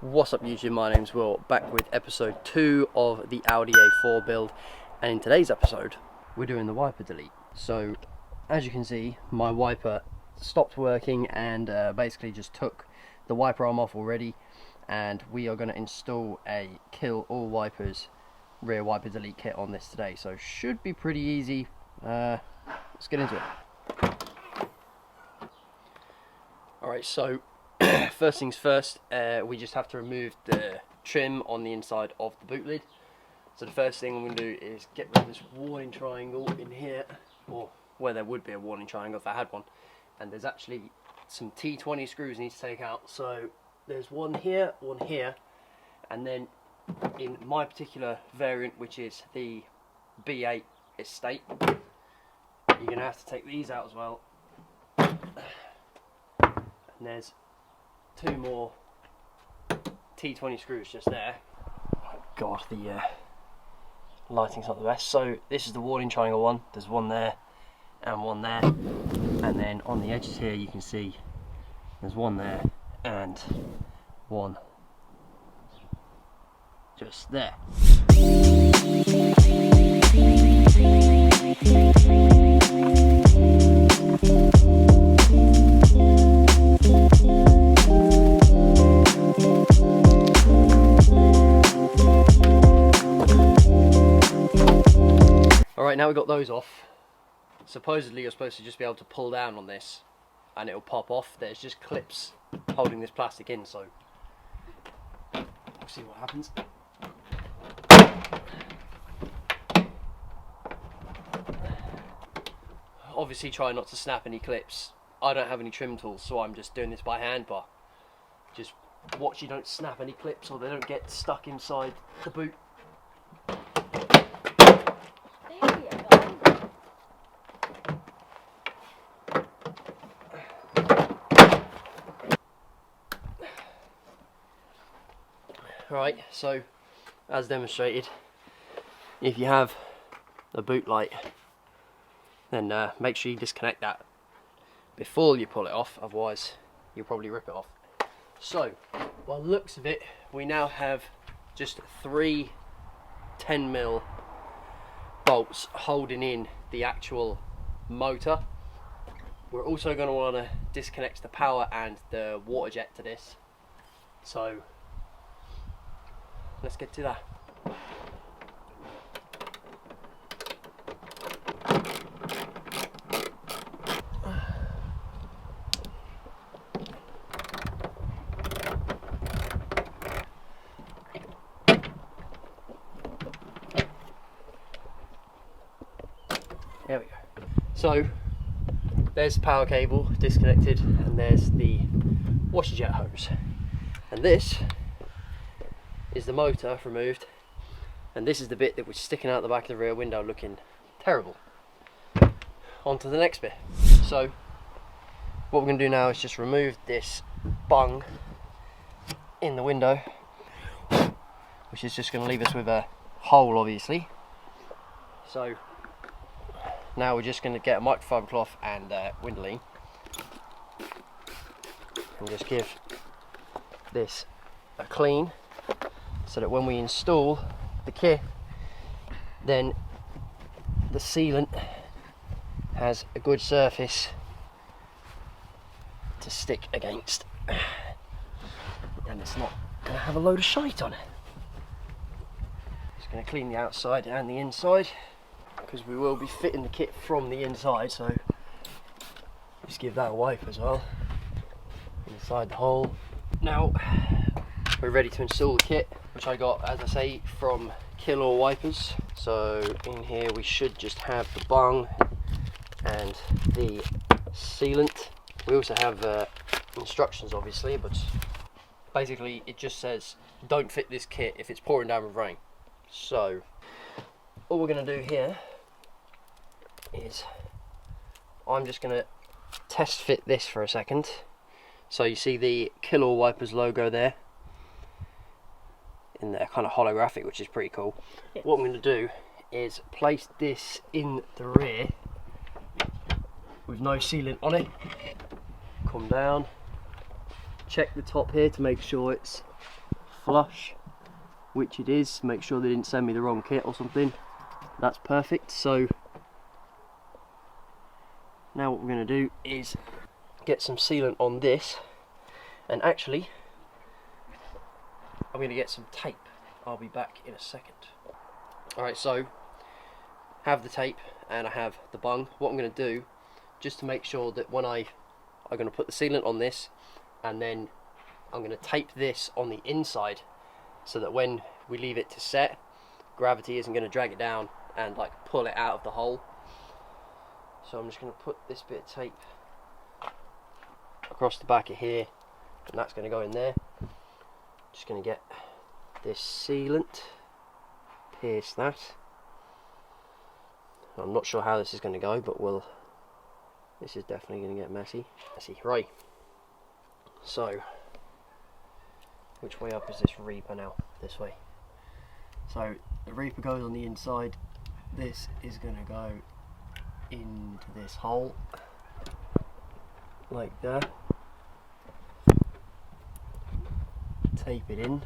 What's up YouTube, my name's Will, back with episode 2 of the Audi A4 build, and in today's episode we're doing the wiper delete. So as you can see, my wiper stopped working and basically just took the wiper arm off already, and we are going to install a KillAllWipers rear wiper delete kit on this today, so should be pretty easy. Let's get into it. Alright, so first things first, we just have to remove the trim on the inside of the boot lid. So the first thing I'm going to do is get rid of this warning triangle in here, or where there would be a warning triangle if I had one. And there's actually some T20 screws I need to take out. So there's one here, and then in my particular variant, which is the B8 Estate, you're going to have to take these out as well. And there's two more T20 screws just there. Oh god, the lighting's not the best. So this is the warning triangle one. There's one there and one there, and then on the edges here you can see there's one there and one just there. Alright, now we've got those off. Supposedly you're supposed to just be able to pull down on this and it'll pop off. There's just clips holding this plastic in, so we'll see what happens. Obviously try not to snap any clips. I don't have any trim tools, so I'm just doing this by hand, but just watch you don't snap any clips or they don't get stuck inside the boot. Right, so as demonstrated, if you have a boot light, then make sure you disconnect that before you pull it off, otherwise you'll probably rip it off. So by the looks of it, we now have just 3 10mm bolts holding in the actual motor. We're also going to want to disconnect the power and the water jet to this, so let's get to that. There we go. So there's the power cable disconnected, and there's the washer jet hose, and this is the motor removed, and this is the bit that was sticking out the back of the rear window looking terrible. On to the next bit. So what we're going to do now is just remove this bung in the window, which is just going to leave us with a hole, obviously. So now we're just going to get a microfiber cloth and Videoleap and just give this a clean, so that when we install the kit, then the sealant has a good surface to stick against, and it's not going to have a load of shite on it. Just going to clean the outside and the inside, because we will be fitting the kit from the inside, so just give that a wipe as well inside the hole. Now we're ready to install the kit, which I got, as I say, from KillAllWipers. So in here we should just have the bung and the sealant. We also have instructions, obviously, but basically it just says don't fit this kit if it's pouring down with rain. So all we're going to do here is I'm just going to test fit this for a second. So you see the KillAllWipers logo there in there, kind of holographic, which is pretty cool. What I'm going to do is place this in the rear with no sealant on it. Come down, check the top here to make sure it's flush, which it is. Make sure they didn't send me the wrong kit or something. That's perfect. So now what we're going to do is get some sealant on this, and actually I'm going to get some tape. I'll be back in a second. Alright, so have the tape and I have the bung. What I'm going to do, just to make sure that when I'm going to put the sealant on this, and then I'm going to tape this on the inside so that when we leave it to set, gravity isn't going to drag it down and like pull it out of the hole. So I'm just going to put this bit of tape across the back of here, and that's going to go in there. Just going to get this sealant, pierce that. I'm not sure how this is going to go, but this is definitely going to get messy. Right, so which way up is this Reaper now? This way. So the Reaper goes on the inside. This is going to go into this hole like that. Tape it in.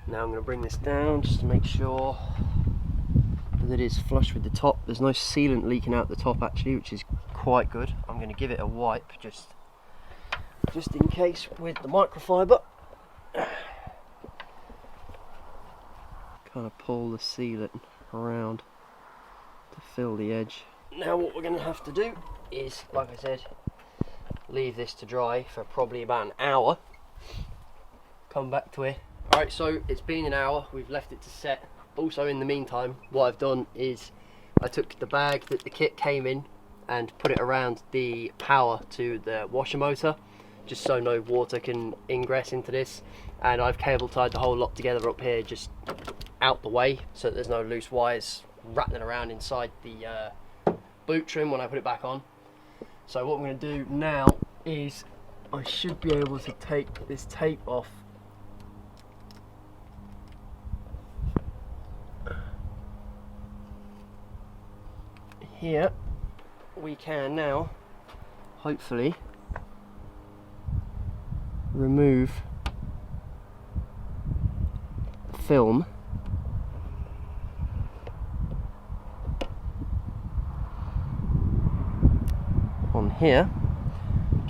Now I'm going to bring this down just to make sure that it is flush with the top. There's no sealant leaking out the top actually, which is quite good. I'm going to give it a wipe just in case with the microfiber. Kind of pull the sealant around to fill the edge. Now what we're going to have to do is, like I said, leave this to dry for probably about an hour. Come back to it. Alright, so it's been an hour, we've left it to set. Also in the meantime, what I've done is I took the bag that the kit came in and put it around the power to the washer motor, just so no water can ingress into this, and I've cable tied the whole lot together up here, just out the way, so that there's no loose wires rattling around inside the boot trim when I put it back on. So what I'm going to do now is I should be able to take this tape off here. We can now hopefully remove film on here,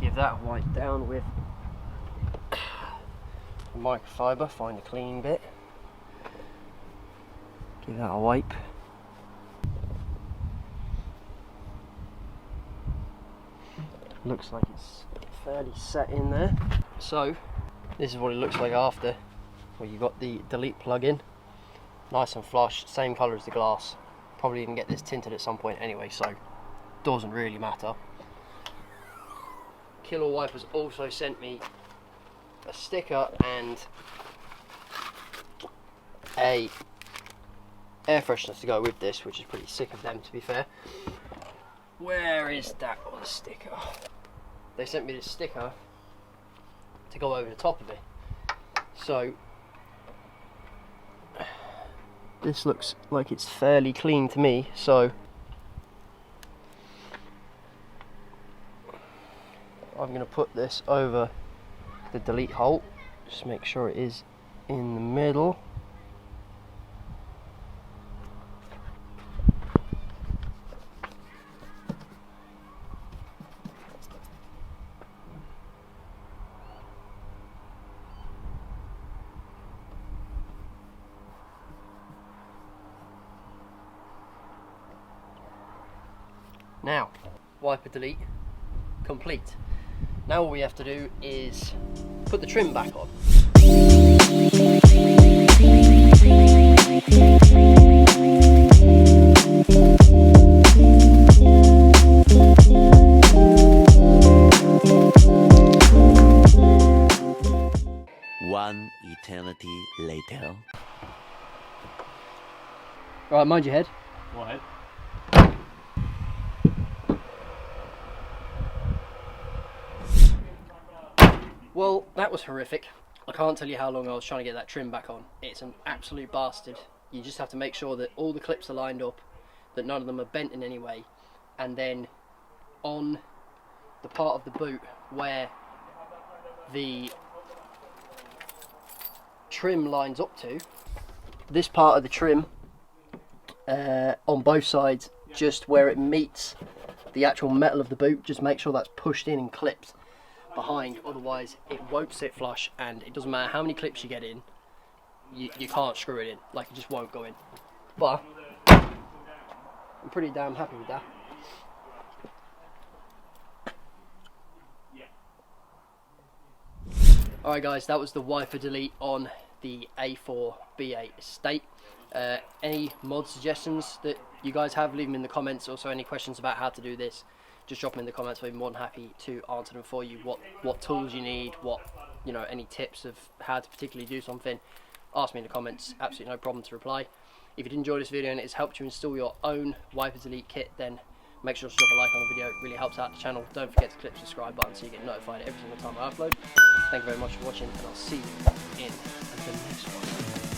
give that a wipe down with microfiber, find a clean bit, give that a wipe. Looks like it's fairly set in there. So this is what it looks like after. Well, you've got the delete plug-in, nice and flush, same colour as the glass. Probably even get this tinted at some point anyway, so doesn't really matter. KillAllWipers also sent me a sticker and a air freshener to go with this, which is pretty sick of them, to be fair. Where is that other sticker? They sent me this sticker to go over the top of it. So this looks like it's fairly clean to me, so I'm going to put this over the delete hole, just make sure it is in the middle. Now, wiper delete complete. Now all we have to do is put the trim back on. One eternity later. Right, mind your head. Go ahead. Well, that was horrific. I can't tell you how long I was trying to get that trim back on. It's an absolute bastard. You just have to make sure that all the clips are lined up, that none of them are bent in any way, and then on the part of the boot where the trim lines up to, this part of the trim on both sides, just where it meets the actual metal of the boot, just make sure that's pushed in and clipped behind, otherwise it won't sit flush, and it doesn't matter how many clips you get in, you can't screw it in, like it just won't go in. But I'm pretty damn happy with that. Alright guys, that was the wiper delete on the A4 B8 Estate. Any mod suggestions that you guys have, leave them in the comments. Also any questions about how to do this, just drop them in the comments. I'll be more than happy to answer them for you. What tools you need, any tips of how to particularly do something, ask me in the comments, absolutely no problem to reply. If you did enjoy this video and it's helped you install your own wiper delete kit, then make sure to drop a like on the video, it really helps out the channel. Don't forget to click the subscribe button so you get notified every single time I upload. Thank you very much for watching, and I'll see you in the next one.